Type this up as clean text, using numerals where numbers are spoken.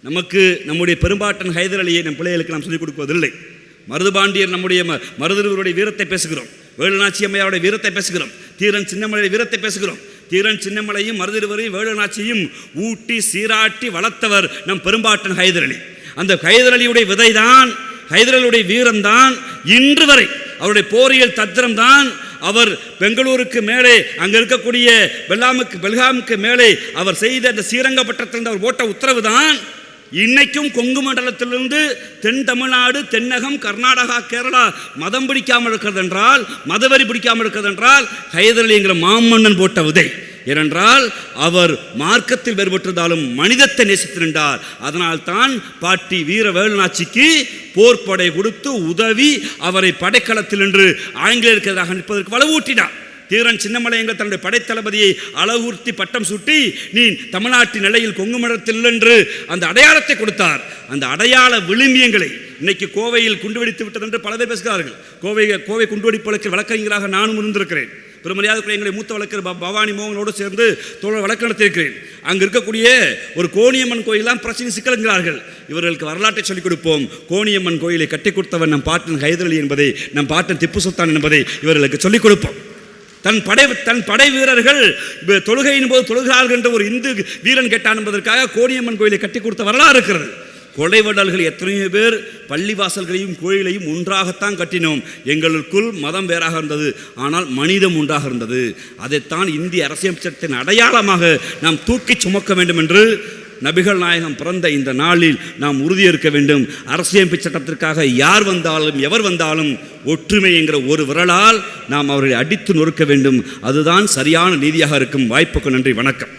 நமக்கு நம்முடைய பெரும்பாட்டன் ஹைதர் அலியை நம் பிள்ளைகளுக்கு நாம் சொல்லிக் கொடுப்பதில்லை. மருதுபாண்டியர் நம்முடைய மருதுருவருடைய வீரத்தை பேசுகிறோம், வேலுநாச்சி அம்மையாருடைய வீரத்தை பேசுகிறோம், தீரன் சின்னமலையுடைய வீரத்தை பேசுகிறோம். தீரன் சின்னமலையும் மருதிருவரையும் வேலுநாச்சியும் ஊட்டி சீராட்டி வளர்த்தவர் நம் பெரும்பாட்டன் ஹைதர் அலி. அந்த ஹைதர் அலியுடைய விதை தான், ஹைதர் அலியுடைய வீரம்தான் இன்று வரை அவருடைய போரியல் தத்திரம் தான். அவர் பெங்களூருக்கு மேலே அங்கே இருக்கக்கூடிய பெல்காமுக்கு மேலே அவர் செய்த அந்த ஸ்ரீரங்கப்பட்டத்திலிருந்து அவர் போட்ட உத்தரவு தான் இன்னைக்கும் கொங்கு மண்டலத்திலிருந்து தென் தமிழ்நாடு, தென்னகம், கர்நாடகா, கேரளா மதம் பிடிக்காமல் இருக்கிறது என்றால், மதவெறி பிடிக்காமல் இருக்கிறது என்றால் ஹைதர் அலி என்கிற மாமன்னன் போட்ட விதை. ஏனென்றால் அவர் மார்க்கத்தில் வேறுபட்டிருந்தாலும் மனிதத்தை நேசித்திருந்தார். அதனால் தான் பாட்டி வீர வேலுநாச்சிக்கு போர்ப்படை கொடுத்து உதவி அவரை படைக்களத்தில் என்று ஆங்கிலேயருக்கு எதிராக நிற்பதற்கு வலுவூட்டினார். தீரன் சின்னமலை எங்கள் தன்னுடைய படைத்தளபதியை அழகூர்த்தி பட்டம் சுட்டி நீ தமிழ்நாட்டின் நிலையில் கொங்கு மண்டலத்தில் என்று அந்த அடையாளத்தை கொடுத்தார். அந்த அடையாள விளிம்பியங்களை இன்னைக்கு கோவையில் குண்டுவெடித்து விட்டது என்று பல பேர் பேசுகிறார்கள். கோவை குண்டுவெடிப்பு வழக்கு வழக்கறிஞராக நானும் இருந்திருக்கிறேன். பெருமரியாதைக்குரிய எங்களை மூத்த வழக்கறிஞர் பவானி மோகனோடு சேர்ந்து வழக்கு நடத்தியிருக்கிறேன். அங்கே இருக்கக்கூடிய ஒரு கோணியம்மன் கோயிலாம் பிரச்சனை சிக்கலுங்கிறார்கள். இவர்களுக்கு வரலாற்றை சொல்லிக் கொடுப்போம். கோணியம்மன் கோயிலை கட்டி கொடுத்தவன் நம் பாட்டன் ஹைதர் அலி என்பதை, நம் பாட்டன் திப்பு சுல்தான் என்பதை இவர்களுக்கு சொல்லிக் கொடுப்போம். தன் படை வீரர்கள் தொழுகையின் போது தொழுகிறார்கள் என்ற ஒரு இந்து வீரன் கேட்டான் என்பதற்காக கோணியம்மன் கோயிலை கட்டி கொடுத்த வரலாறு இருக்கிறது. கொலைவடல்கள் எத்தனையோ பேர் பள்ளிவாசல்களையும் கோயிலையும் ஒன்றாகத்தான் கட்டினோம். எங்களுக்குள் மதம் வேறாக இருந்தது, ஆனால் மனிதம் ஒன்றாக இருந்தது. அதைத்தான் இந்திய அரசியல் சட்டத்தின் அடையாளமாக நாம் தூக்கி சுமக்க வேண்டும் என்று நபிகள் நாயகம் பிறந்த இந்த நாளில் நாம் உறுதியேற்க வேண்டும். அரசியலமைப்பு சட்டத்திற்காக யார் வந்தாலும் எவர் வந்தாலும் ஒற்றுமை என்கிற ஒரு விரலால் நாம் அவர்களை அடித்து நொறுக்க வேண்டும். அதுதான் சரியான நீதியாக இருக்கும். வாய்ப்புக்கு நன்றி, வணக்கம்.